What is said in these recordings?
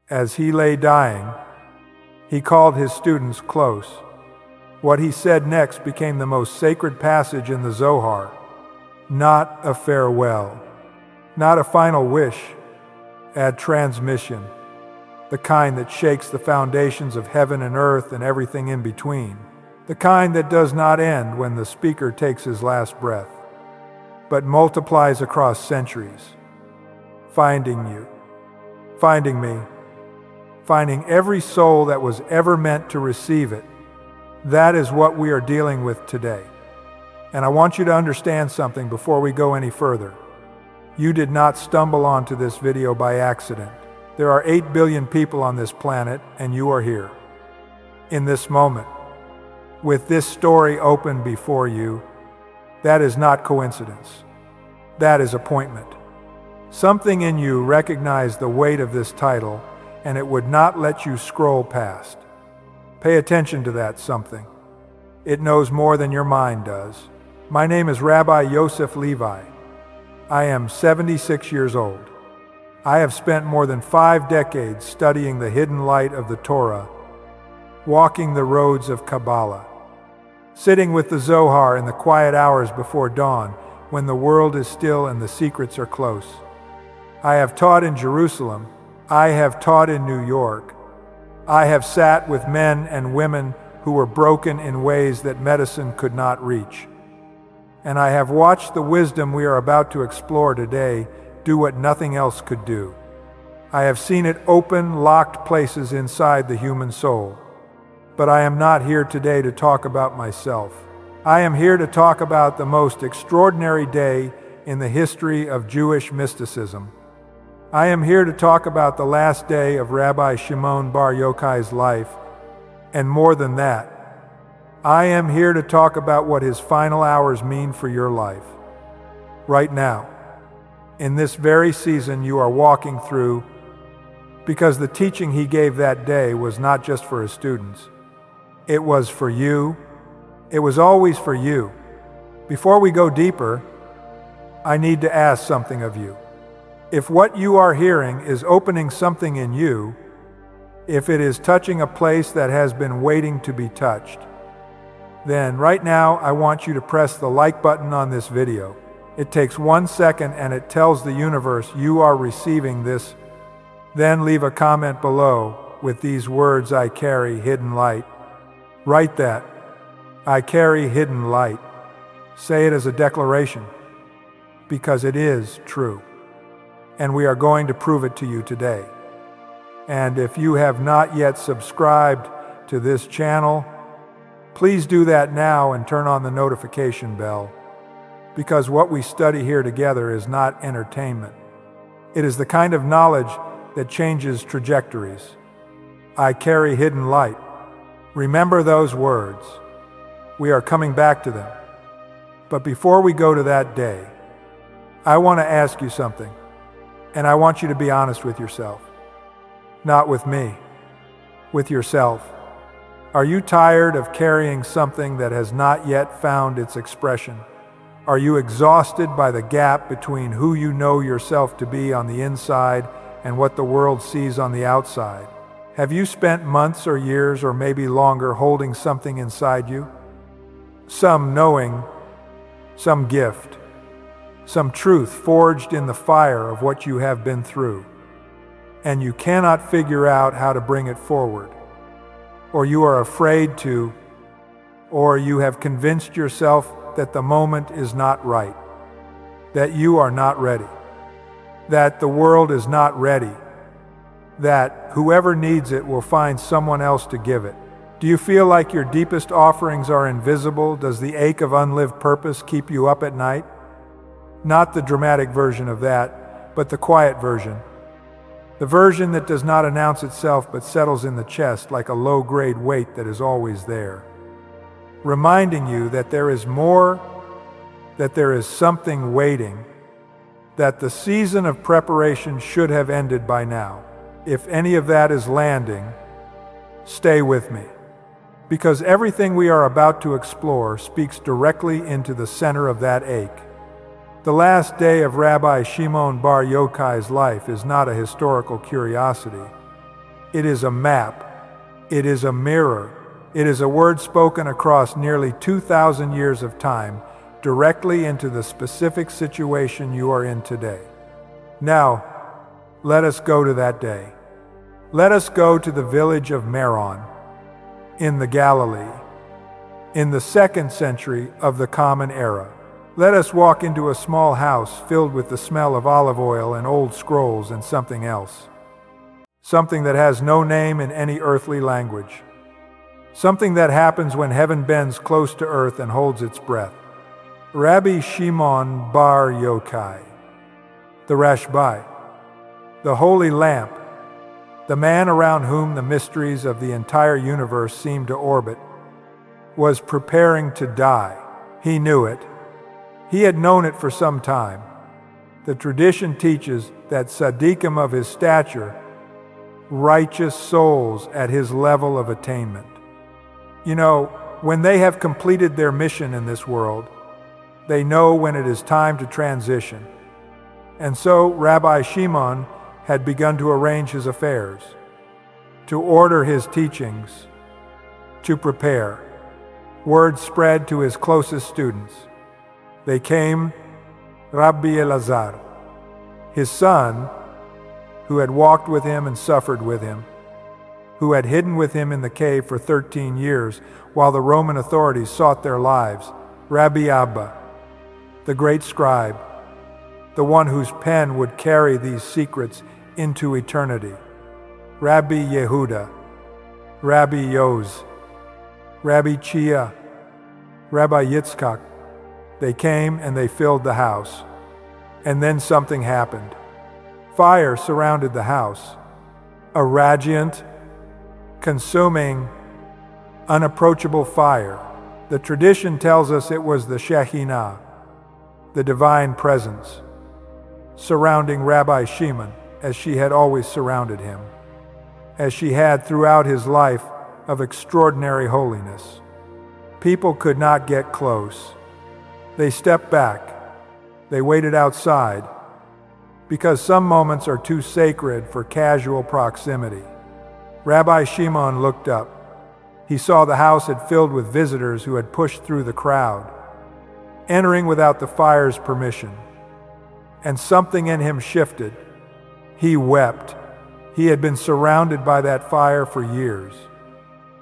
As he lay dying, he called his students close. What he said next became the most sacred passage in the Zohar. Not a farewell, not a final wish, a transmission, the kind that shakes the foundations of heaven and earth and everything in between, the kind that does not end when the speaker takes his last breath, but multiplies across centuries, finding you, finding me, finding every soul that was ever meant to receive it. That is what we are dealing with today. And I want you to understand something before we go any further. You did not stumble onto this video by accident. There are 8 billion people on this planet, and you are here, in this moment, with this story open before you. That is not coincidence. That is appointment. Something in you recognized the weight of this title, and it would not let you scroll past. Pay attention to that something. It knows more than your mind does. My name is Rabbi Yosef Levi. I am 76 years old. I have spent more than 5 decades studying the hidden light of the Torah, walking the roads of Kabbalah, sitting with the Zohar in the quiet hours before dawn when the world is still and the secrets are close. I have taught in Jerusalem. I have taught in New York. I have sat with men and women who were broken in ways that medicine could not reach. And I have watched the wisdom we are about to explore today do what nothing else could do. I have seen it open locked places inside the human soul. But I am not here today to talk about myself. I am here to talk about the most extraordinary day in the history of Jewish mysticism. I am here to talk about the last day of Rabbi Shimon bar Yochai's life, and more than that, I am here to talk about what his final hours mean for your life. Right now, in this very season you are walking through, because the teaching he gave that day was not just for his students. It was for you. It was always for you. Before we go deeper, I need to ask something of you. If what you are hearing is opening something in you, if it is touching a place that has been waiting to be touched, then right now I want you to press the like button on this video. It takes 1 second and it tells the universe you are receiving this. Then leave a comment below with these words: I carry hidden light. Write that. I carry hidden light. Say it as a declaration, because it is true. And we are going to prove it to you today. And if you have not yet subscribed to this channel, please do that now and turn on the notification bell, because what we study here together is not entertainment. It is the kind of knowledge that changes trajectories. I carry hidden light. Remember those words. We are coming back to them. But before we go to that day, I want to ask you something, and I want you to be honest with yourself. Not with me, with yourself. Are you tired of carrying something that has not yet found its expression? Are you exhausted by the gap between who you know yourself to be on the inside and what the world sees on the outside? Have you spent months or years or maybe longer holding something inside you? Some knowing, some gift, some truth forged in the fire of what you have been through, and you cannot figure out how to bring it forward, or you are afraid to, or you have convinced yourself that the moment is not right, that you are not ready, that the world is not ready, that whoever needs it will find someone else to give it. Do you feel like your deepest offerings are invisible? Does the ache of unlived purpose keep you up at night? Not the dramatic version of that, but the quiet version. The version that does not announce itself but settles in the chest like a low-grade weight that is always there, reminding you that there is more, that there is something waiting, that the season of preparation should have ended by now. If any of that is landing, stay with me, because everything we are about to explore speaks directly into the center of that ache. The last day of Rabbi Shimon bar Yochai's life is not a historical curiosity. It is a map. It is a mirror. It is a word spoken across nearly 2,000 years of time, directly into the specific situation you are in today. Now, let us go to that day. Let us go to the village of Meron, in the Galilee, in the 2nd century of the Common Era. Let us walk into a small house filled with the smell of olive oil and old scrolls and something else. Something that has no name in any earthly language. Something that happens when heaven bends close to earth and holds its breath. Rabbi Shimon bar Yochai, the Rashbi, the holy lamp, the man around whom the mysteries of the entire universe seem to orbit, was preparing to die. He knew it. He had known it for some time. The tradition teaches that tzaddikim of his stature, righteous souls at his level of attainment. You know, when they have completed their mission in this world, they know when it is time to transition. And so Rabbi Shimon had begun to arrange his affairs, to order his teachings, to prepare. Word spread to his closest students. They came, Rabbi Elazar, his son, who had walked with him and suffered with him, who had hidden with him in the cave for 13 years while the Roman authorities sought their lives, Rabbi Abba, the great scribe, the one whose pen would carry these secrets into eternity, Rabbi Yehuda, Rabbi Yoz, Rabbi Chia, Rabbi Yitzchak. They came and they filled the house. And then something happened. Fire surrounded the house, a radiant, consuming, unapproachable fire. The tradition tells us it was the Shekhinah, the divine presence, surrounding Rabbi Shimon as she had always surrounded him, as she had throughout his life of extraordinary holiness. People could not get close. They stepped back. They waited outside, because some moments are too sacred for casual proximity. Rabbi Shimon looked up. He saw the house had filled with visitors who had pushed through the crowd, entering without the fire's permission. And something in him shifted. He wept. He had been surrounded by that fire for years.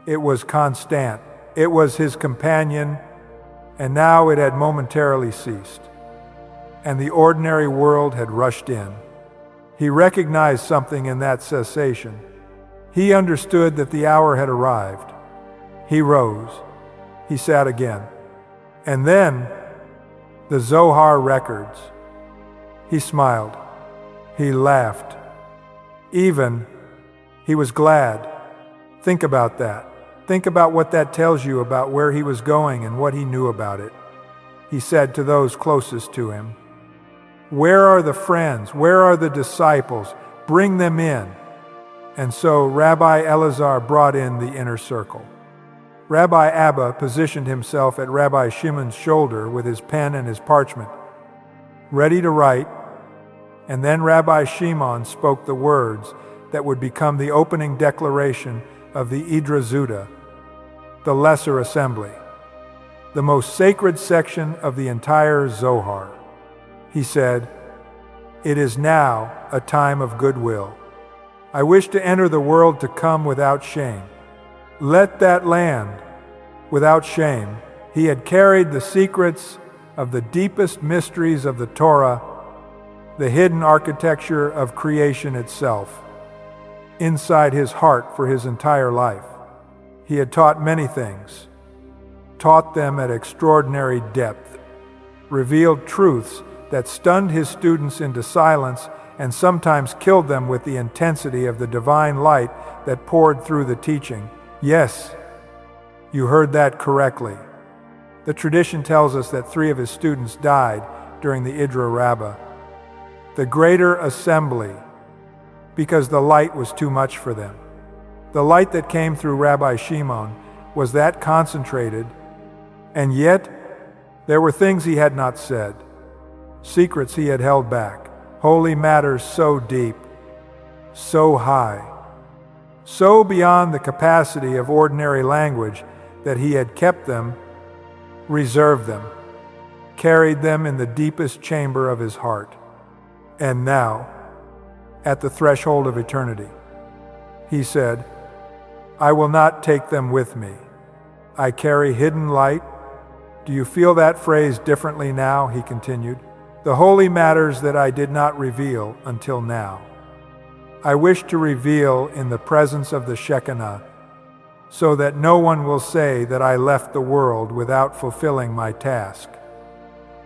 It was constant. It was his companion, and now it had momentarily ceased. And the ordinary world had rushed in. He recognized something in that cessation. He understood that the hour had arrived. He rose. He sat again. And then, the Zohar records. He smiled. He laughed. Even, he was glad. Think about that. Think about what that tells you about where he was going and what he knew about it. He said to those closest to him, "Where are the friends? Where are the disciples? Bring them in." And so Rabbi Elazar brought in the inner circle. Rabbi Abba positioned himself at Rabbi Shimon's shoulder with his pen and his parchment, ready to write, and then Rabbi Shimon spoke the words that would become the opening declaration of the Idra Zuta, the Lesser Assembly, the most sacred section of the entire Zohar. He said, "It is now a time of goodwill. I wish to enter the world to come without shame. Let that land without shame." He had carried the secrets of the deepest mysteries of the Torah, the hidden architecture of creation itself, inside his heart for his entire life. He had taught many things, taught them at extraordinary depth, revealed truths that stunned his students into silence and sometimes killed them with the intensity of the divine light that poured through the teaching. Yes, you heard that correctly. The tradition tells us that 3 of his students died during the Idra Rabbah, the greater assembly, because the light was too much for them. The light that came through Rabbi Shimon was that concentrated, and yet there were things he had not said, secrets he had held back, holy matters so deep, so high, so beyond the capacity of ordinary language that he had kept them, reserved them, carried them in the deepest chamber of his heart. And now, at the threshold of eternity, he said, I will not take them with me. I carry hidden light. Do you feel that phrase differently now? He continued. The holy matters that I did not reveal until now. I wish to reveal in the presence of the Shekinah, so that no one will say that I left the world without fulfilling my task,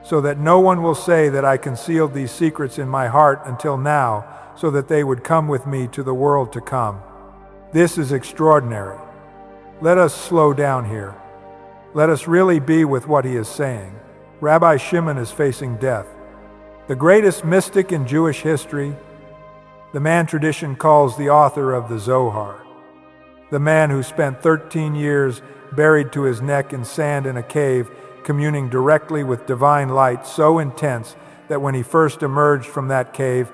so that no one will say that I concealed these secrets in my heart until now, so that they would come with me to the world to come. This is extraordinary. Let us slow down here. Let us really be with what he is saying. Rabbi Shimon is facing death. The greatest mystic in Jewish history, the man tradition calls the author of the Zohar, the man who spent 13 years buried to his neck in sand in a cave, communing directly with divine light so intense that when he first emerged from that cave,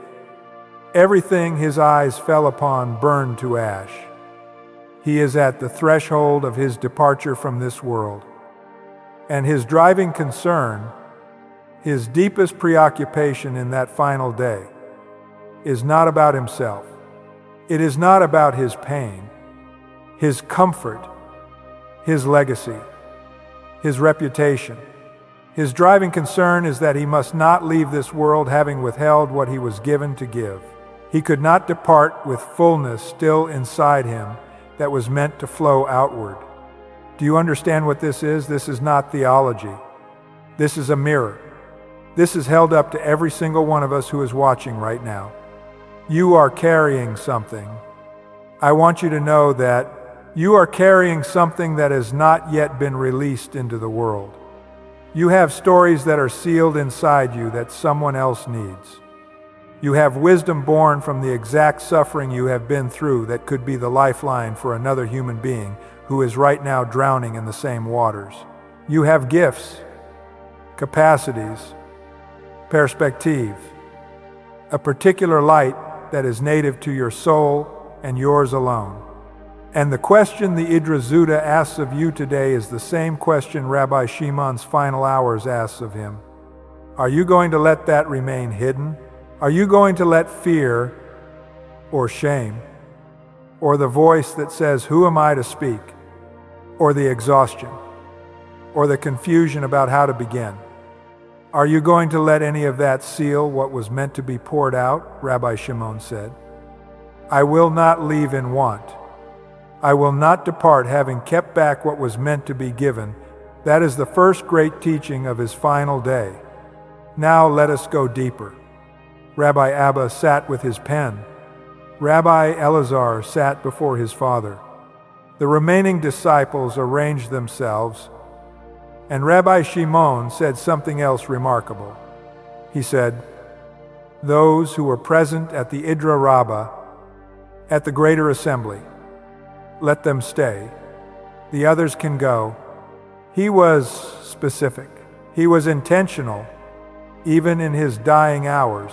everything his eyes fell upon burned to ash. He is at the threshold of his departure from this world, and his driving concern, his deepest preoccupation in that final day, is not about himself. It is not about his pain, his comfort, his legacy, his reputation. His driving concern is that he must not leave this world having withheld what he was given to give. He could not depart with fullness still inside him that was meant to flow outward. Do you understand what this is? This is not theology. This is a mirror. This is held up to every single one of us who is watching right now. You are carrying something. I want you to know that you are carrying something that has not yet been released into the world. You have stories that are sealed inside you that someone else needs. You have wisdom born from the exact suffering you have been through that could be the lifeline for another human being who is right now drowning in the same waters. You have gifts, capacities, perspective, a particular light that is native to your soul and yours alone. And the question the Idra Zuta asks of you today is the same question Rabbi Shimon's final hours asks of him. Are you going to let that remain hidden? Are you going to let fear or shame or the voice that says, who am I to speak, or the exhaustion or the confusion about how to begin? Are you going to let any of that seal what was meant to be poured out? Rabbi Shimon said. I will not leave in want. I will not depart having kept back what was meant to be given. That is the first great teaching of his final day. Now let us go deeper. Rabbi Abba sat with his pen. Rabbi Elazar sat before his father. The remaining disciples arranged themselves, and Rabbi Shimon said something else remarkable. He said, those who were present at the Idra Rabbah, at the greater assembly, let them stay. The others can go. He was specific. He was intentional, even in his dying hours.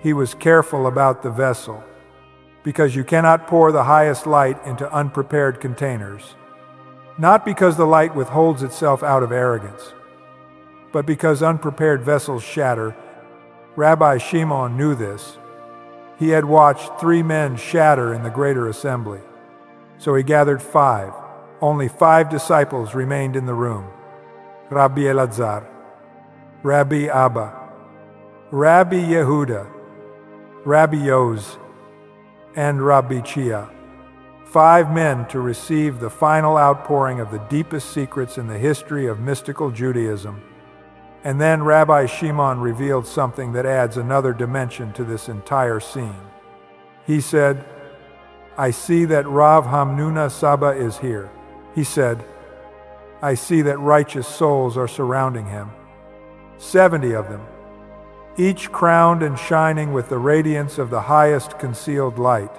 He was careful about the vessel, because you cannot pour the highest light into unprepared containers, not because the light withholds itself out of arrogance, but because unprepared vessels shatter. Rabbi Shimon knew this. He had watched 3 men shatter in the greater assembly. So he gathered 5. Only 5 disciples remained in the room. Rabbi Elazar, Rabbi Abba, Rabbi Yehuda, Rabbi Yoz, and Rabbi Chia. 5 men to receive the final outpouring of the deepest secrets in the history of mystical Judaism. And then Rabbi Shimon revealed something that adds another dimension to this entire scene. He said, I see that Rav Hamnuna Saba is here. He said, I see that righteous souls are surrounding him. 70 of them, each crowned and shining with the radiance of the highest concealed light.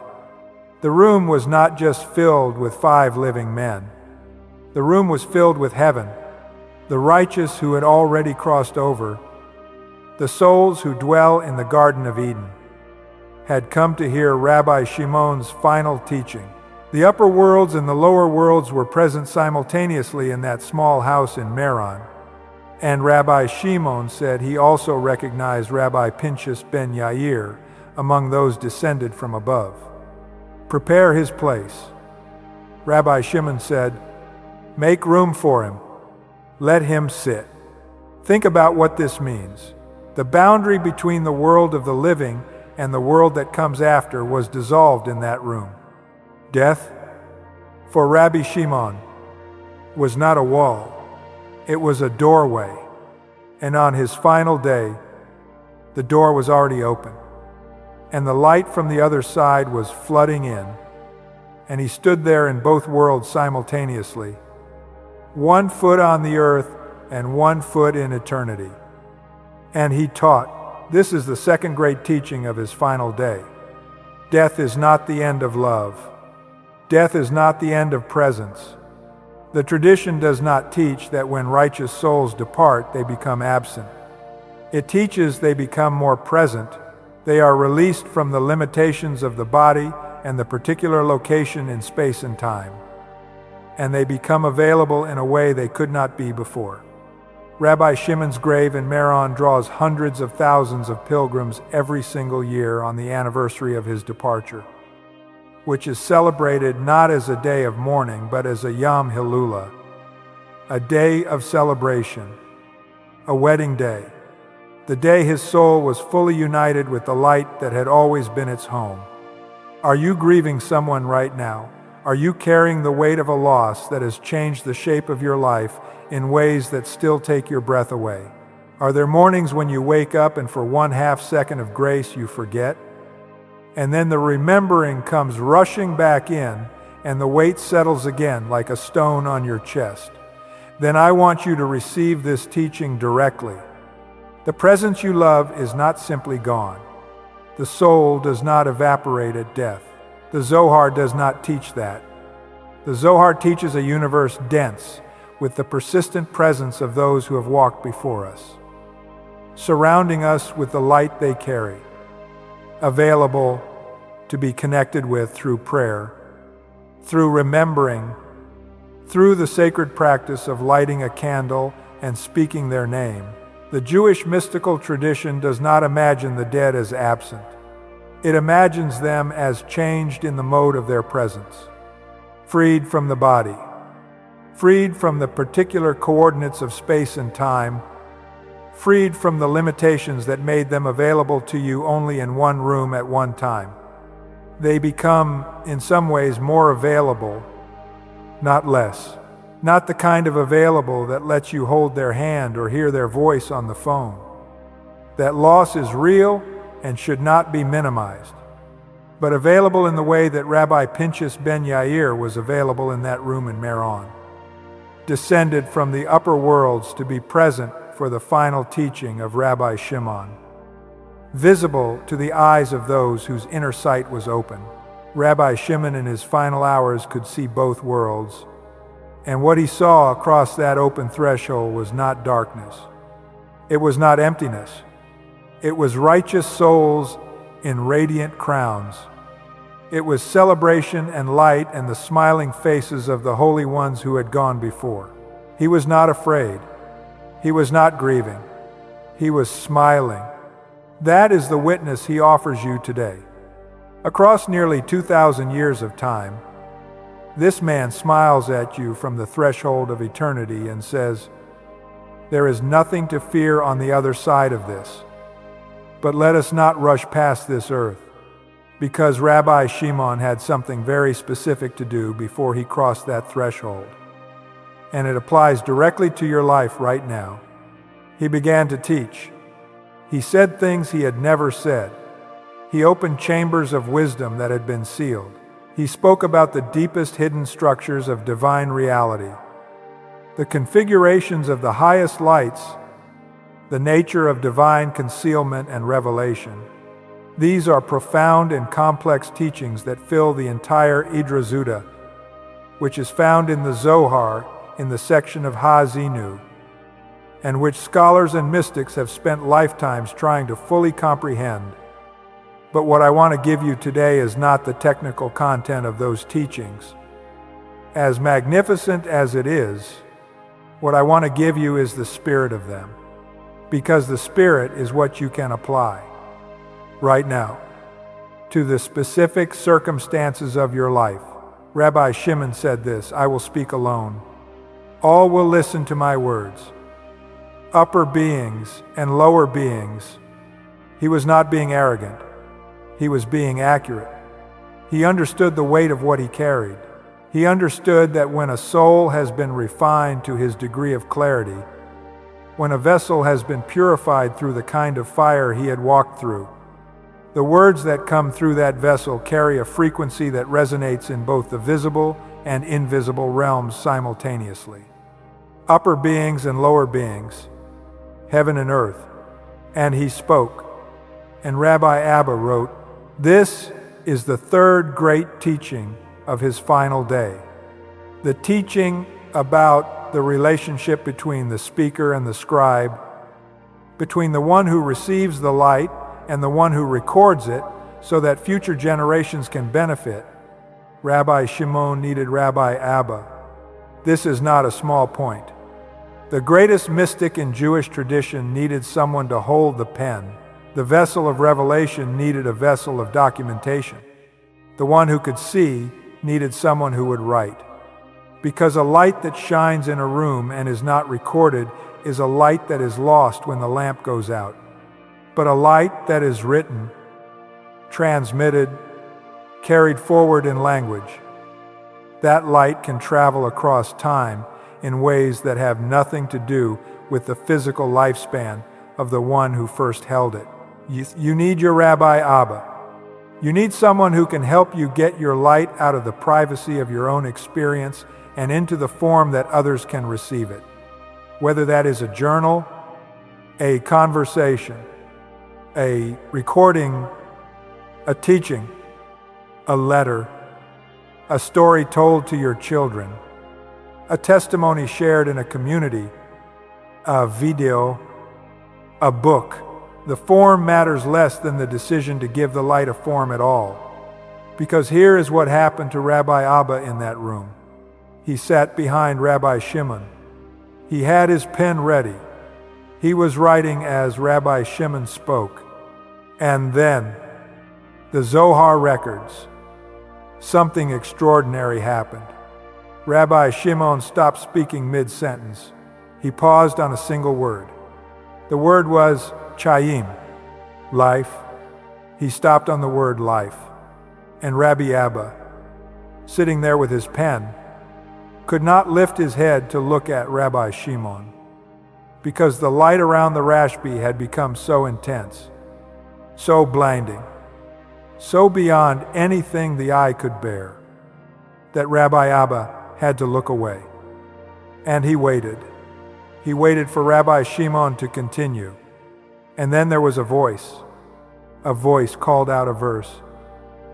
The room was not just filled with 5 living men. The room was filled with heaven, the righteous who had already crossed over, the souls who dwell in the Garden of Eden. had come to hear Rabbi Shimon's final teaching. The upper worlds and the lower worlds were present simultaneously in that small house in Meron, and Rabbi Shimon said he also recognized Rabbi Pinchas ben Yair among those descended from above. Prepare his place. Rabbi Shimon said, make room for him. Let him sit. Think about what this means. The boundary between the world of the living and the world that comes after was dissolved in that room. Death, for Rabbi Shimon, was not a wall. It was a doorway. And on his final day, the door was already open. And the light from the other side was flooding in. And he stood there in both worlds simultaneously, 1 foot on the earth and 1 foot in eternity. And he taught. This is the second great teaching of his final day. Death is not the end of love. Death is not the end of presence. The tradition does not teach that when righteous souls depart, they become absent. It teaches they become more present. They are released from the limitations of the body and the particular location in space and time, and they become available in a way they could not be before. Rabbi Shimon's grave in Meron draws hundreds of thousands of pilgrims every single year on the anniversary of his departure, which is celebrated not as a day of mourning, but as a Yom Hilula, a day of celebration, a wedding day, the day his soul was fully united with the light that had always been its home. Are you grieving someone right now? Are you carrying the weight of a loss that has changed the shape of your life in ways that still take your breath away? Are there mornings when you wake up and for 1/2 second of grace you forget? And then the remembering comes rushing back in and the weight settles again like a stone on your chest. Then I want you to receive this teaching directly. The presence you love is not simply gone. The soul does not evaporate at death. The Zohar does not teach that. The Zohar teaches a universe dense with the persistent presence of those who have walked before us, surrounding us with the light they carry, available to be connected with through prayer, through remembering, through the sacred practice of lighting a candle and speaking their name. The Jewish mystical tradition does not imagine the dead as absent. It imagines them as changed in the mode of their presence, freed from the body, freed from the particular coordinates of space and time, freed from the limitations that made them available to you only in one room at one time. They become, in some ways, more available, not less. Not the kind of available that lets you hold their hand or hear their voice on the phone. That loss is real and should not be minimized, but available in the way that Rabbi Pinchas ben Yair was available in that room in Meron, descended from the upper worlds to be present for the final teaching of Rabbi Shimon, visible to the eyes of those whose inner sight was open. Rabbi Shimon in his final hours could see both worlds, and what he saw across that open threshold was not darkness. It was not emptiness. It was righteous souls in radiant crowns. It was celebration and light and the smiling faces of the holy ones who had gone before. He was not afraid. He was not grieving. He was smiling. That is the witness he offers you today. Across nearly 2,000 years of time, this man smiles at you from the threshold of eternity and says, "There is nothing to fear on the other side of this. But let us not rush past this earth," because Rabbi Shimon had something very specific to do before he crossed that threshold. And it applies directly to your life right now. He began to teach. He said things he had never said. He opened chambers of wisdom that had been sealed. He spoke about the deepest hidden structures of divine reality, the configurations of the highest lights, the nature of divine concealment and revelation. These are profound and complex teachings that fill the entire Idra Zuta, which is found in the Zohar in the section of Ha-Zinu, and which scholars and mystics have spent lifetimes trying to fully comprehend. But what I want to give you today is not the technical content of those teachings. As magnificent as it is, what I want to give you is the spirit of them, because the spirit is what you can apply right now to the specific circumstances of your life. Rabbi Shimon said this, "I will speak alone. All will listen to my words." Upper beings and lower beings. He was not being arrogant. He was being accurate. He understood the weight of what he carried. He understood that when a soul has been refined to his degree of clarity, when a vessel has been purified through the kind of fire he had walked through, the words that come through that vessel carry a frequency that resonates in both the visible and invisible realms simultaneously. Upper beings and lower beings, heaven and earth. And he spoke. And Rabbi Abba wrote, "This is the third great teaching of his final day. The teaching about the relationship between the speaker and the scribe, between the one who receives the light and the one who records it so that future generations can benefit." Rabbi Shimon needed Rabbi Abba. This is not a small point. The greatest mystic in Jewish tradition needed someone to hold the pen. The vessel of revelation needed a vessel of documentation. The one who could see needed someone who would write. Because a light that shines in a room and is not recorded is a light that is lost when the lamp goes out. But a light that is written, transmitted, carried forward in language, that light can travel across time in ways that have nothing to do with the physical lifespan of the one who first held it. You need your Rabbi Abba. You need someone who can help you get your light out of the privacy of your own experience and into the form that others can receive it. Whether that is a journal, a conversation, a recording, a teaching, a letter, a story told to your children, a testimony shared in a community, a video, a book. The form matters less than the decision to give the light a form at all. Because here is what happened to Rabbi Abba in that room. He sat behind Rabbi Shimon. He had his pen ready. He was writing as Rabbi Shimon spoke. And then, the Zohar records, something extraordinary happened. Rabbi Shimon stopped speaking mid-sentence. He paused on a single word. The word was Chaim, life. He stopped on the word life. And Rabbi Abba, sitting there with his pen, could not lift his head to look at Rabbi Shimon, because the light around the Rashbi had become so intense, so blinding, so beyond anything the eye could bear, that Rabbi Abba had to look away. And he waited. He waited for Rabbi Shimon to continue. And then there was a voice. A voice called out a verse.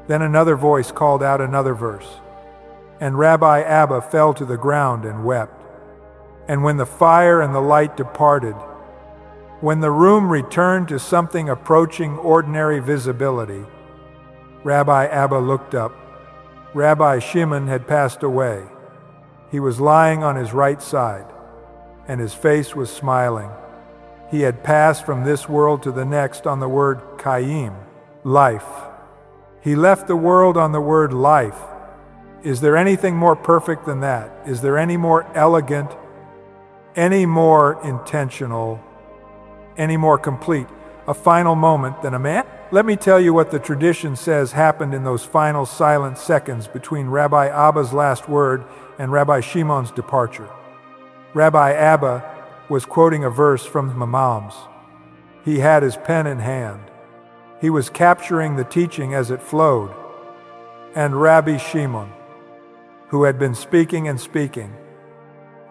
Then another voice called out another verse. And Rabbi Abba fell to the ground and wept. And when the fire and the light departed, when the room returned to something approaching ordinary visibility, Rabbi Abba looked up. Rabbi Shimon had passed away. He was lying on his right side, and his face was smiling. He had passed from this world to the next on the word Chaim, life. He left the world on the word life. Is there anything more perfect than that? Is there any more elegant, any more intentional, any more complete, a final moment than a man? Let me tell you what the tradition says happened in those final silent seconds between Rabbi Abba's last word and Rabbi Shimon's departure. Rabbi Abba was quoting a verse from the Psalms. He had his pen in hand. He was capturing the teaching as it flowed. And Rabbi Shimon, who had been speaking and speaking,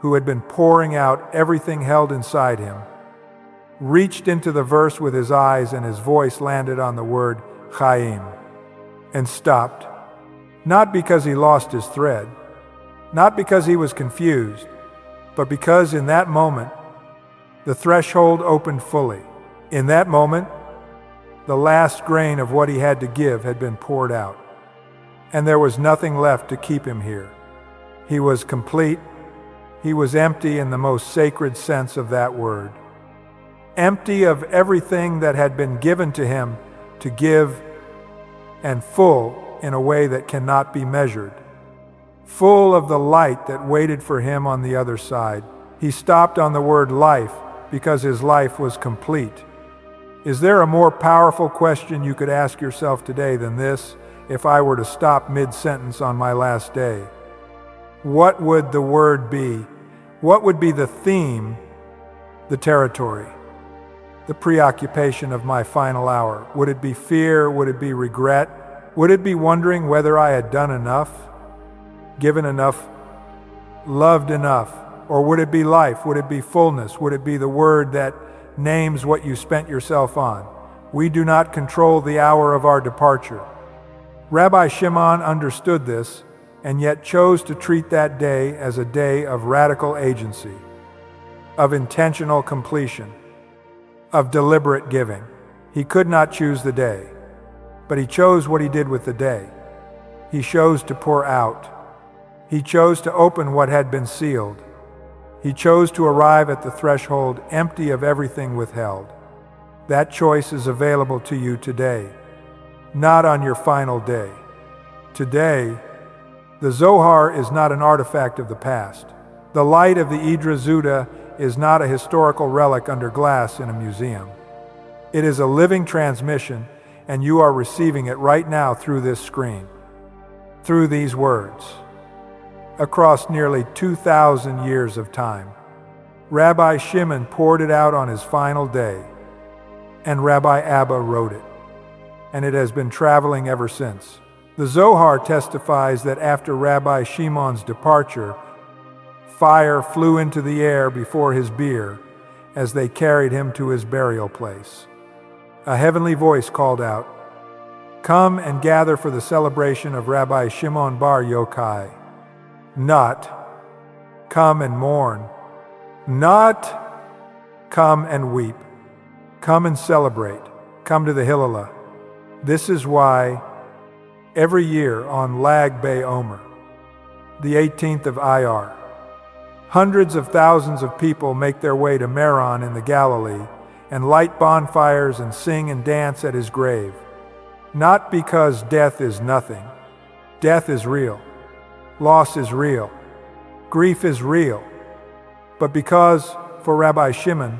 who had been pouring out everything held inside him, reached into the verse with his eyes, and his voice landed on the word Chaim, and stopped. Not because he lost his thread, not because he was confused, but because in that moment, the threshold opened fully. In that moment, The last grain of what he had to give had been poured out, and there was nothing left to keep him here. He was complete. He was empty in the most sacred sense of that word. Empty of everything that had been given to him to give, and full in a way that cannot be measured. Full of the light that waited for him on the other side. He stopped on the word life because his life was complete. Is there a more powerful question you could ask yourself today than this? If I were to stop mid-sentence on my last day, what would the word be? What would be the theme, the territory, the preoccupation of my final hour? Would it be fear? Would it be regret? Would it be wondering whether I had done enough, given enough, loved enough? Or would it be life? Would it be fullness? Would it be the word that names what you spent yourself on? We do not control the hour of our departure. Rabbi Shimon understood this and yet chose to treat that day as a day of radical agency, of intentional completion, of deliberate giving. He could not choose the day, but he chose what he did with the day. He chose to pour out. He chose to open what had been sealed. He chose to arrive at the threshold empty of everything withheld. That choice is available to you today, not on your final day. Today, the Zohar is not an artifact of the past. The light of the Idra Zuta is not a historical relic under glass in a museum. It is a living transmission, and you are receiving it right now through this screen, through these words. Across nearly 2,000 years of time, Rabbi Shimon poured it out on his final day, and Rabbi Abba wrote it, and it has been traveling ever since. The Zohar testifies that after Rabbi Shimon's departure, fire flew into the air before his bier as they carried him to his burial place. A heavenly voice called out, "Come and gather for the celebration of Rabbi Shimon bar Yochai." Not, "Come and mourn." Not, "Come and weep." Come and celebrate. Come to the Hillel. This is why every year on Lag BaOmer, the 18th of Iyar, hundreds of thousands of people make their way to Meron in the Galilee and light bonfires and sing and dance at his grave. Not because death is nothing. Death is real. Loss is real. Grief is real. But because for Rabbi Shimon,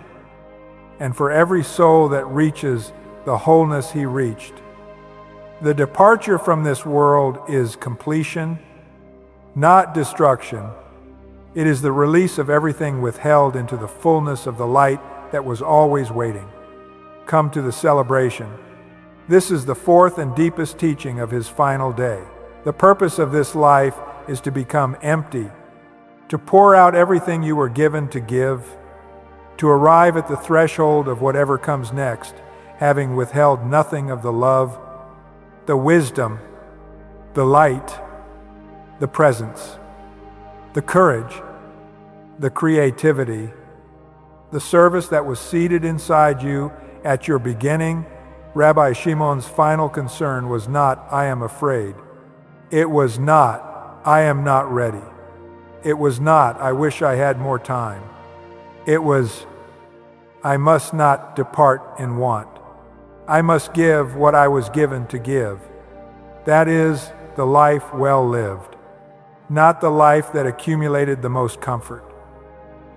and for every soul that reaches the wholeness he reached, the departure from this world is completion, not destruction. It is the release of everything withheld into the fullness of the light that was always waiting. Come to the celebration. This is the fourth and deepest teaching of his final day. The purpose of this life is to become empty, to pour out everything you were given to give, to arrive at the threshold of whatever comes next, having withheld nothing of the love, the wisdom, the light, the presence, the courage, the creativity, the service that was seated inside you at your beginning. Rabbi Shimon's final concern was not, "I am afraid." It was not, "I am not ready." It was not, "I wish I had more time." It was, "I must not depart in want. I must give what I was given to give." That is the life well lived, not the life that accumulated the most comfort,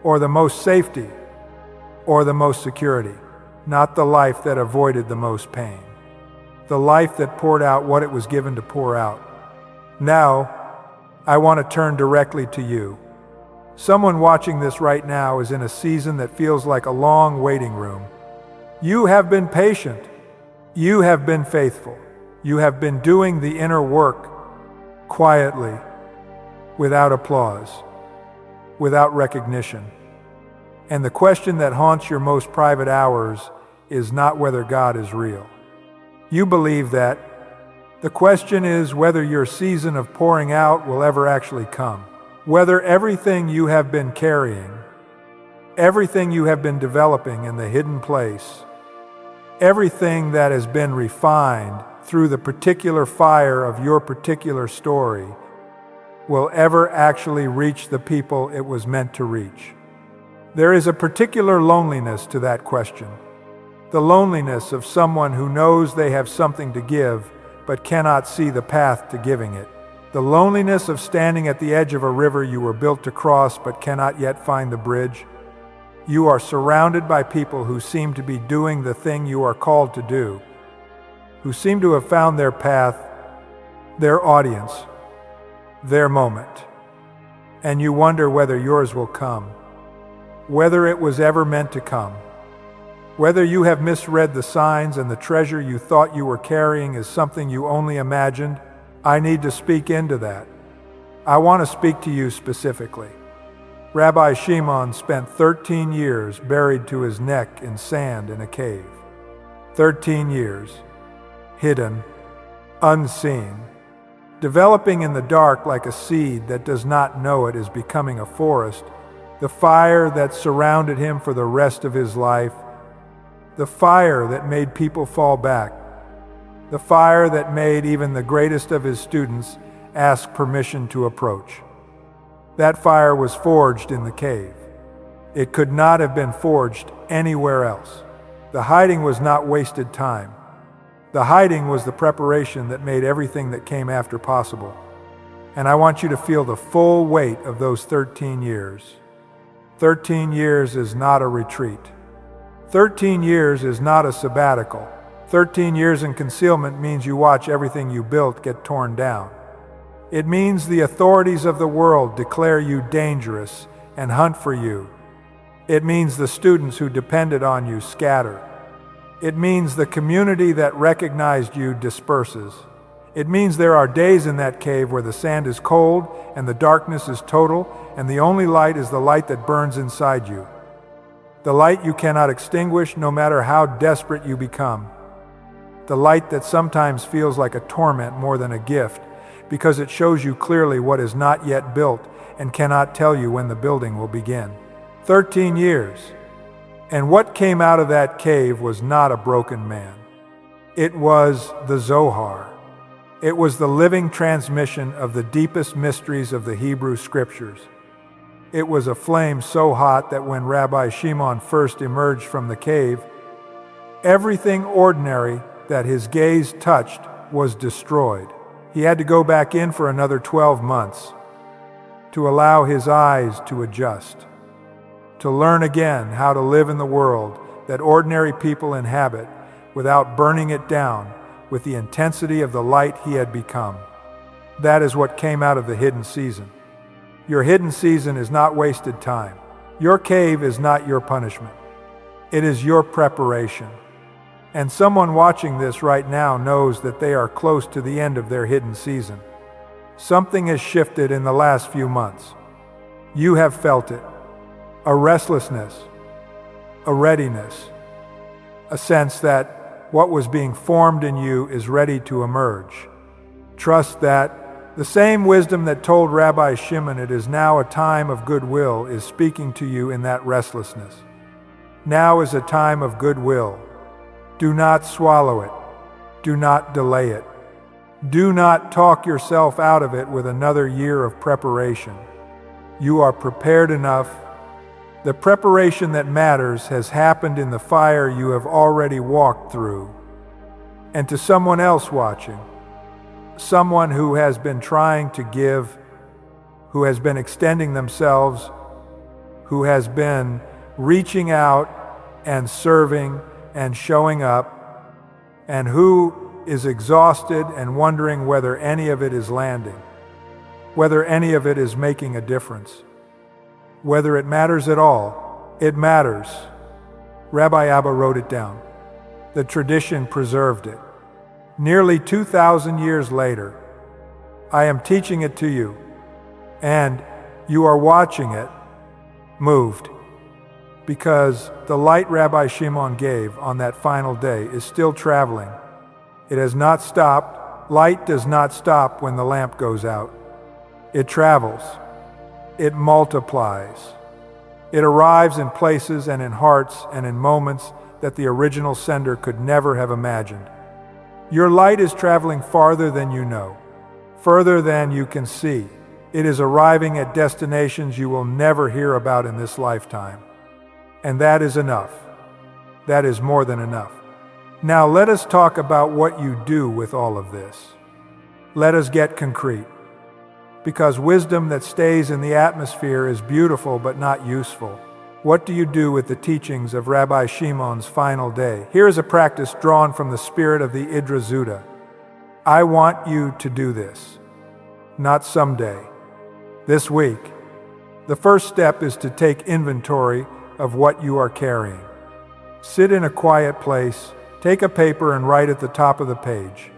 or the most safety, or the most security, not the life that avoided the most pain, the life that poured out what it was given to pour out. Now, I want to turn directly to you. Someone watching this right now is in a season that feels like a long waiting room. You have been patient. You have been faithful. You have been doing the inner work quietly, without applause, without recognition. And the question that haunts your most private hours is not whether God is real. You believe that. The question is whether your season of pouring out will ever actually come. Whether everything you have been carrying, everything you have been developing in the hidden place, Everything that has been refined through the particular fire of your particular story will ever actually reach the people it was meant to reach. There is a particular loneliness to that question. The loneliness of someone who knows they have something to give but cannot see the path to giving it. The loneliness of standing at the edge of a river you were built to cross but cannot yet find the bridge. You are surrounded by people who seem to be doing the thing you are called to do, who seem to have found their path, their audience, their moment. And you wonder whether yours will come, whether it was ever meant to come, whether you have misread the signs and the treasure you thought you were carrying is something you only imagined. I need to speak into that. I want to speak to you specifically. Rabbi Shimon spent 13 years buried to his neck in sand in a cave. 13 years, hidden, unseen, developing in the dark like a seed that does not know it is becoming a forest, the fire that surrounded him for the rest of his life, the fire that made people fall back, the fire that made even the greatest of his students ask permission to approach. That fire was forged in the cave. It could not have been forged anywhere else. The hiding was not wasted time. The hiding was the preparation that made everything that came after possible. And I want you to feel the full weight of those 13 years. 13 years is not a retreat. 13 years is not a sabbatical. 13 years in concealment means you watch everything you built get torn down. It means the authorities of the world declare you dangerous and hunt for you. It means the students who depended on you scatter. It means the community that recognized you disperses. It means there are days in that cave where the sand is cold and the darkness is total, and the only light is the light that burns inside you. The light you cannot extinguish no matter how desperate you become. The light that sometimes feels like a torment more than a gift, because it shows you clearly what is not yet built and cannot tell you when the building will begin. 13 years. And what came out of that cave was not a broken man. It was the Zohar. It was the living transmission of the deepest mysteries of the Hebrew Scriptures. It was a flame so hot that when Rabbi Shimon first emerged from the cave, everything ordinary that his gaze touched was destroyed. He had to go back in for another 12 months to allow his eyes to adjust, to learn again how to live in the world that ordinary people inhabit without burning it down with the intensity of the light he had become. That is what came out of the hidden season. Your hidden season is not wasted time. Your cave is not your punishment. It is your preparation. And someone watching this right now knows that they are close to the end of their hidden season. Something has shifted in the last few months. You have felt it. A restlessness, a readiness, a sense that what was being formed in you is ready to emerge. Trust that the same wisdom that told Rabbi Shimon it is now a time of goodwill is speaking to you in that restlessness. Now is a time of goodwill. Do not swallow it. Do not delay it. Do not talk yourself out of it with another year of preparation. You are prepared enough. The preparation that matters has happened in the fire you have already walked through. And to someone else watching, someone who has been trying to give, who has been extending themselves, who has been reaching out and serving and showing up, and who is exhausted and wondering whether any of it is landing, whether any of it is making a difference, whether it matters at all. It matters. Rabbi Abba wrote it down. The tradition preserved it. Nearly 2,000 years later, I am teaching it to you, and you are watching it, moved. Because the light Rabbi Shimon gave on that final day is still traveling. It has not stopped. Light does not stop when the lamp goes out. It travels. It multiplies. It arrives in places and in hearts and in moments that the original sender could never have imagined. Your light is traveling farther than you know, further than you can see. It is arriving at destinations you will never hear about in this lifetime. And that is enough. That is more than enough. Now let us talk about what you do with all of this. Let us get concrete. Because wisdom that stays in the atmosphere is beautiful but not useful. What do you do with the teachings of Rabbi Shimon's final day? Here is a practice drawn from the spirit of the Idra Zuta. I want you to do this. Not someday. This week. The first step is to take inventory of what you are carrying. Sit in a quiet place, take a paper and write at the top of the page.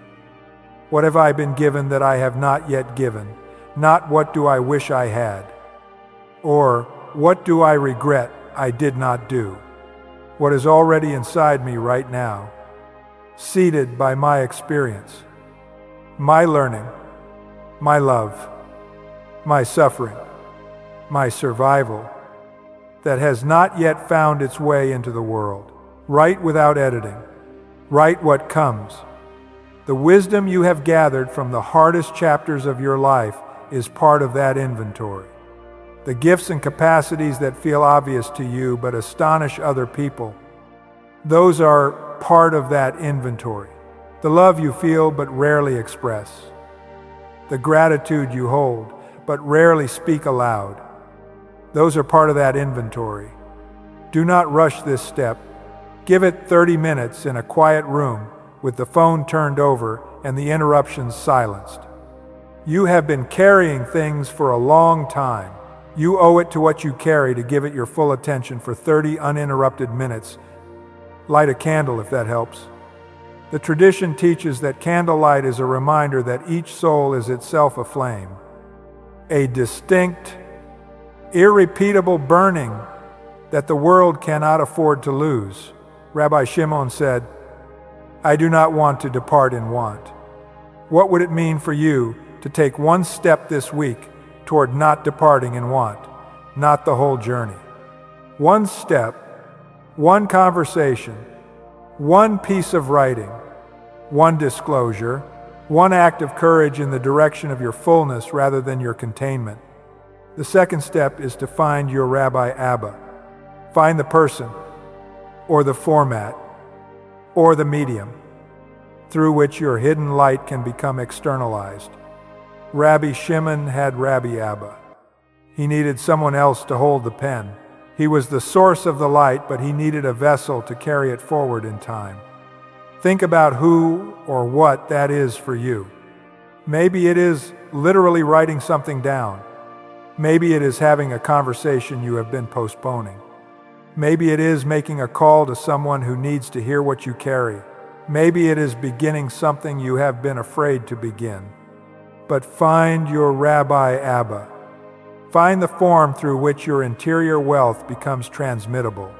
What have I been given that I have not yet given? Not what do I wish I had? Or what do I regret I did not do? What is already inside me right now, seated by my experience, my learning, my love, my suffering, my survival, that has not yet found its way into the world. Write without editing. Write what comes. The wisdom you have gathered from the hardest chapters of your life is part of that inventory. The gifts and capacities that feel obvious to you but astonish other people, those are part of that inventory. The love you feel but rarely express. The gratitude you hold but rarely speak aloud. Those are part of that inventory. Do not rush this step. Give it 30 minutes in a quiet room with the phone turned over and the interruptions silenced. You have been carrying things for a long time. You owe it to what you carry to give it your full attention for 30 uninterrupted minutes. Light a candle if that helps. The tradition teaches that candlelight is a reminder that each soul is itself a flame. A distinct, irrepeatable burning that the world cannot afford to lose. Rabbi Shimon said, I do not want to depart in want. What would it mean for you to take one step this week toward not departing in want, not the whole journey? One step, one conversation, one piece of writing, one disclosure, one act of courage in the direction of your fullness rather than your containment. The second step is to find your Rabbi Abba. Find the person, or the format, or the medium, through which your hidden light can become externalized. Rabbi Shimon had Rabbi Abba. He needed someone else to hold the pen. He was the source of the light, but he needed a vessel to carry it forward in time. Think about who or what that is for you. Maybe it is literally writing something down. Maybe it is having a conversation you have been postponing. Maybe it is making a call to someone who needs to hear what you carry. Maybe it is beginning something you have been afraid to begin. But find your Rabbi Abba. Find the form through which your interior wealth becomes transmittable.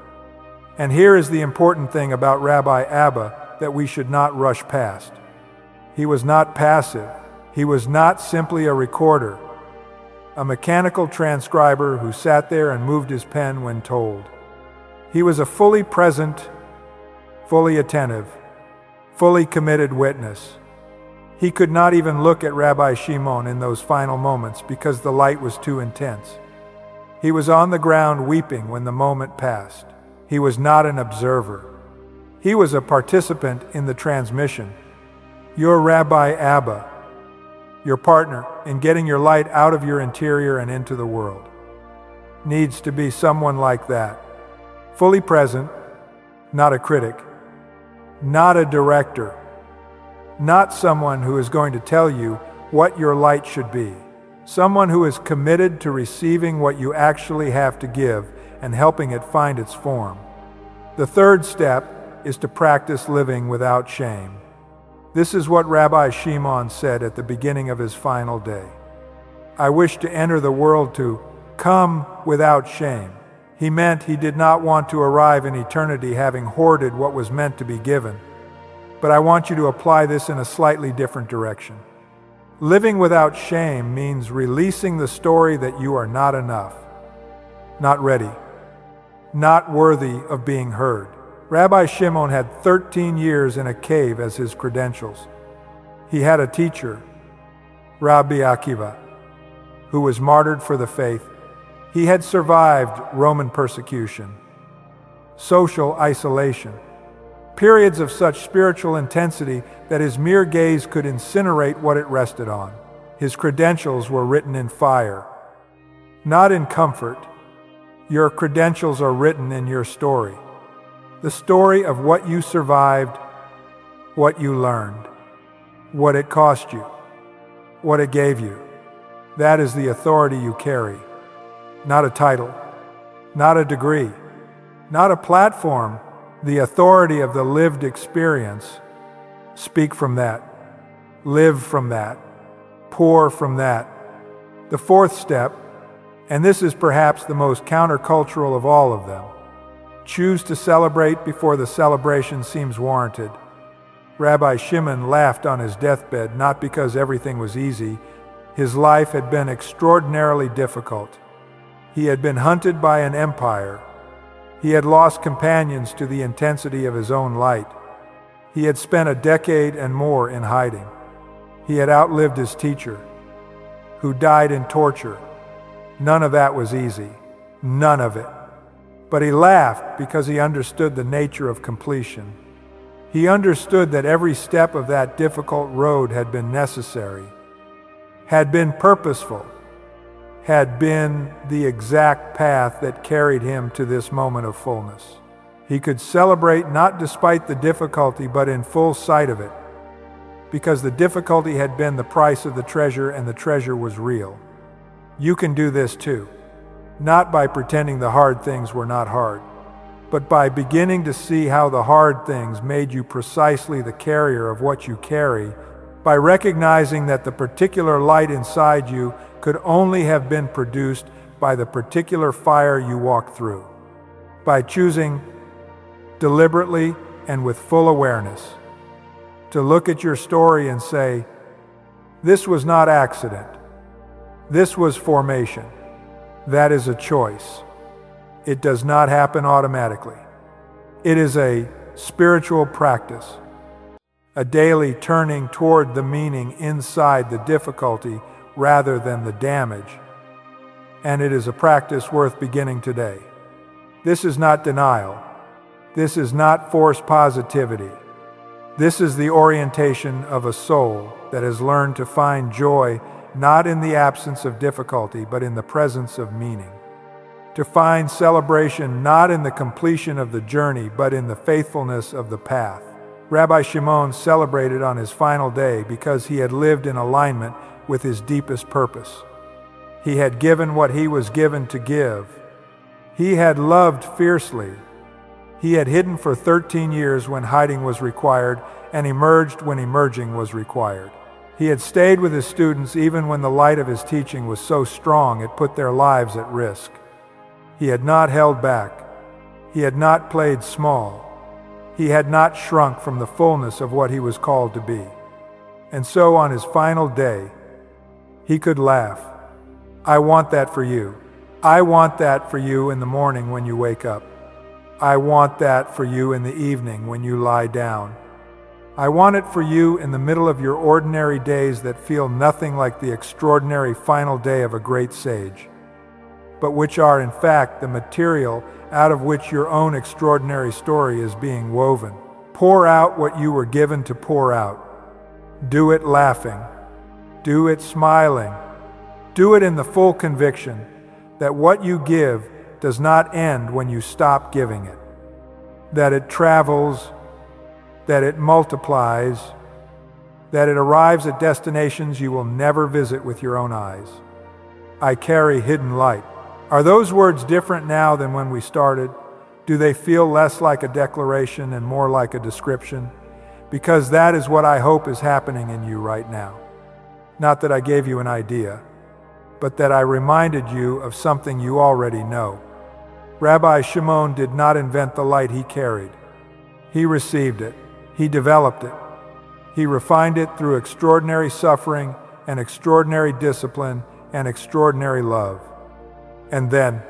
And here is the important thing about Rabbi Abba that we should not rush past. He was not passive. He was not simply a recorder, a mechanical transcriber who sat there and moved his pen when told. He was a fully present, fully attentive, fully committed witness. He could not even look at Rabbi Shimon in those final moments because the light was too intense. He was on the ground weeping when the moment passed. He was not an observer. He was a participant in the transmission. Your Rabbi Abba, your partner in getting your light out of your interior and into the world, needs to be someone like that. Fully present, not a critic, not a director, not someone who is going to tell you what your light should be. Someone who is committed to receiving what you actually have to give and helping it find its form. The third step is to practice living without shame. This is what Rabbi Shimon said at the beginning of his final day. I wish to enter the world to come without shame. He meant he did not want to arrive in eternity having hoarded what was meant to be given. But I want you to apply this in a slightly different direction. Living without shame means releasing the story that you are not enough, not ready, not worthy of being heard. Rabbi Shimon had 13 years in a cave as his credentials. He had a teacher, Rabbi Akiva, who was martyred for the faith. He had survived Roman persecution, social isolation, periods of such spiritual intensity that his mere gaze could incinerate what it rested on. His credentials were written in fire, not in comfort. Your credentials are written in your story. The story of what you survived, what you learned, what it cost you, what it gave you. That is the authority you carry. Not a title, not a degree, not a platform, the authority of the lived experience. Speak from that. Live from that. Pour from that. The fourth step, and this is perhaps the most countercultural of all of them, choose to celebrate before the celebration seems warranted. Rabbi Shimon laughed on his deathbed, not because everything was easy. His life had been extraordinarily difficult. He had been hunted by an empire. He had lost companions to the intensity of his own light. He had spent a decade and more in hiding. He had outlived his teacher, who died in torture. None of that was easy. None of it. But he laughed because he understood the nature of completion. He understood that every step of that difficult road had been necessary, had been purposeful, had been the exact path that carried him to this moment of fullness. He could celebrate not despite the difficulty, but in full sight of it, because the difficulty had been the price of the treasure and the treasure was real. You can do this too, not by pretending the hard things were not hard, but by beginning to see how the hard things made you precisely the carrier of what you carry, by recognizing that the particular light inside you could only have been produced by the particular fire you walked through, by choosing deliberately and with full awareness to look at your story and say, this was not accident. This was formation. That is a choice. It does not happen automatically. It is a spiritual practice, a daily turning toward the meaning inside the difficulty rather than the damage. And it is a practice worth beginning today. This is not denial. This is not forced positivity. This is the orientation of a soul that has learned to find joy not in the absence of difficulty, but in the presence of meaning. To find celebration not in the completion of the journey, but in the faithfulness of the path. Rabbi Shimon celebrated on his final day because he had lived in alignment with his deepest purpose. He had given what he was given to give. He had loved fiercely. He had hidden for 13 years when hiding was required, and emerged when emerging was required. He had stayed with his students even when the light of his teaching was so strong it put their lives at risk. He had not held back. He had not played small. He had not shrunk from the fullness of what he was called to be. And so on his final day, he could laugh. I want that for you. I want that for you in the morning when you wake up. I want that for you in the evening when you lie down. I want it for you in the middle of your ordinary days that feel nothing like the extraordinary final day of a great sage, but which are in fact the material out of which your own extraordinary story is being woven. Pour out what you were given to pour out. Do it laughing. Do it smiling. Do it in the full conviction that what you give does not end when you stop giving it, that it travels, that it multiplies, that it arrives at destinations you will never visit with your own eyes. I carry hidden light. Are those words different now than when we started? Do they feel less like a declaration and more like a description? Because that is what I hope is happening in you right now. Not that I gave you an idea, but that I reminded you of something you already know. Rabbi Shimon did not invent the light he carried. He received it. He developed it. He refined it through extraordinary suffering and extraordinary discipline and extraordinary love. And then,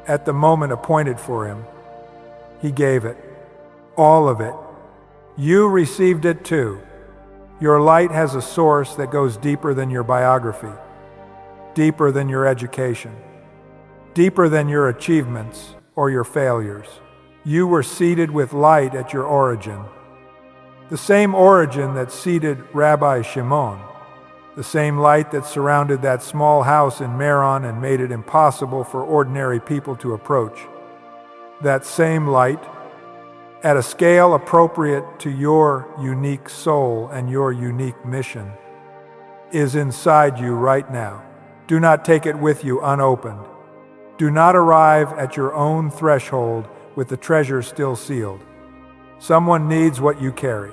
at the moment appointed for him, he gave it. all of it. You received it too. Your light has a source that goes deeper than your biography, deeper than your education, deeper than your achievements or your failures. You were seeded with light at your origin, the same origin that seeded Rabbi Shimon, the same light that surrounded that small house in Meron and made it impossible for ordinary people to approach. That same light, at a scale appropriate to your unique soul and your unique mission, is inside you right now. Do not take it with you unopened. Do not arrive at your own threshold with the treasure still sealed. Someone needs what you carry.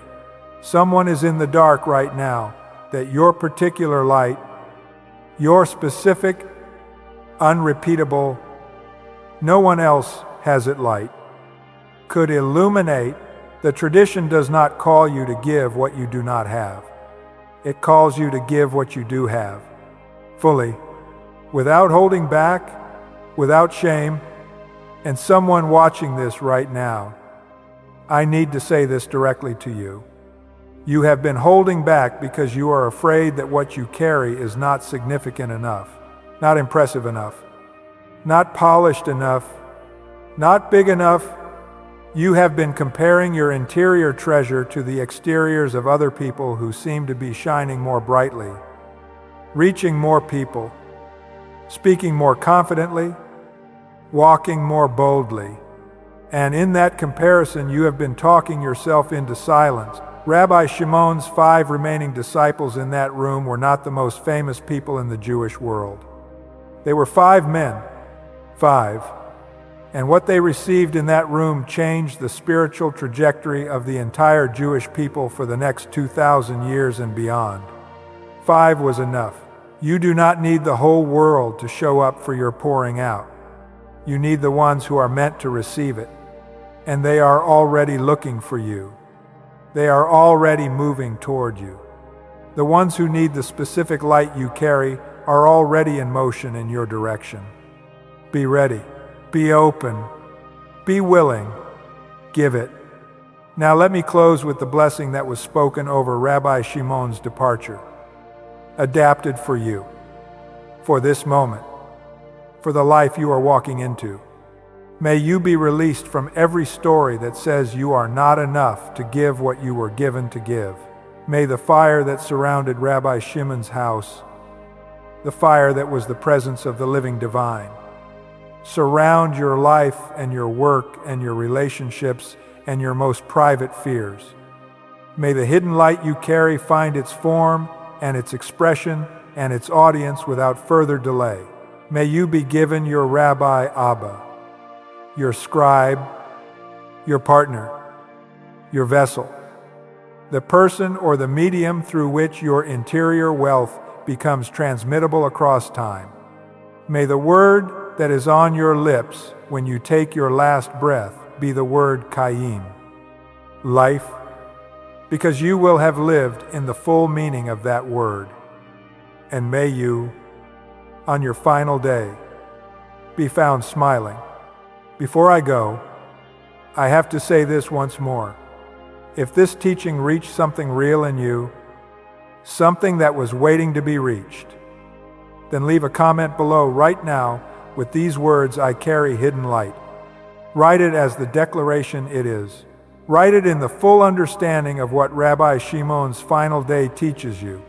Someone is in the dark right now that your particular light, your specific, unrepeatable, no one else has it light, could illuminate. The tradition does not call you to give what you do not have. It calls you to give what you do have, fully, without holding back, without shame. And someone watching this right now, I need to say this directly to you. You have been holding back because you are afraid that what you carry is not significant enough, not impressive enough, not polished enough, not big enough. You have been comparing your interior treasure to the exteriors of other people who seem to be shining more brightly, reaching more people, speaking more confidently, walking more boldly. And in that comparison, you have been talking yourself into silence. Rabbi Shimon's 5 remaining disciples in that room were not the most famous people in the Jewish world. They were 5 men, 5. And what they received in that room changed the spiritual trajectory of the entire Jewish people for the next 2,000 years and beyond. 5 was enough. You do not need the whole world to show up for your pouring out. You need the ones who are meant to receive it. And they are already looking for you. They are already moving toward you. The ones who need the specific light you carry are already in motion in your direction. Be ready. Be open. Be willing. Give it. Now let me close with the blessing that was spoken over Rabbi Shimon's departure, adapted for you, for this moment, for the life you are walking into. May you be released from every story that says you are not enough to give what you were given to give. May the fire that surrounded Rabbi Shimon's house, the fire that was the presence of the living divine, surround your life and your work and your relationships and your most private fears. May the hidden light you carry find its form and its expression and its audience without further delay. May you be given your Rabbi Abba, your scribe, your partner, your vessel, the person or the medium through which your interior wealth becomes transmittable across time. May the word that is on your lips when you take your last breath be the word Kayim, life, because you will have lived in the full meaning of that word. And may you, on your final day, be found smiling. Before I go, I have to say this once more. If this teaching reached something real in you, something that was waiting to be reached, then leave a comment below right now with these words, I carry hidden light. Write it as the declaration it is. Write it in the full understanding of what Rabbi Shimon's final day teaches you,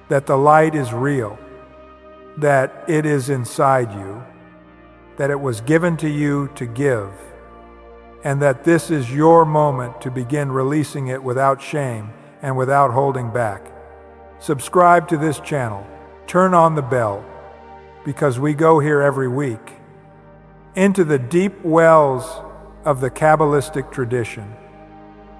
that the light is real, that it is inside you, that it was given to you to give, and that this is your moment to begin releasing it without shame and without holding back. Subscribe to this channel. Turn on the bell, because we go here every week into the deep wells of the Kabbalistic tradition,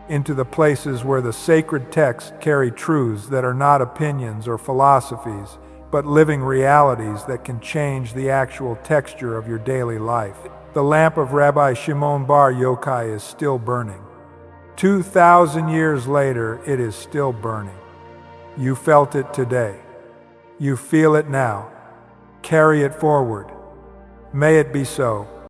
into the places where the sacred texts carry truths that are not opinions or philosophies, but living realities that can change the actual texture of your daily life. The lamp of Rabbi Shimon bar Yochai is still burning. 2,000 years later, it is still burning. You felt it today. You feel it now. Carry it forward. May it be so.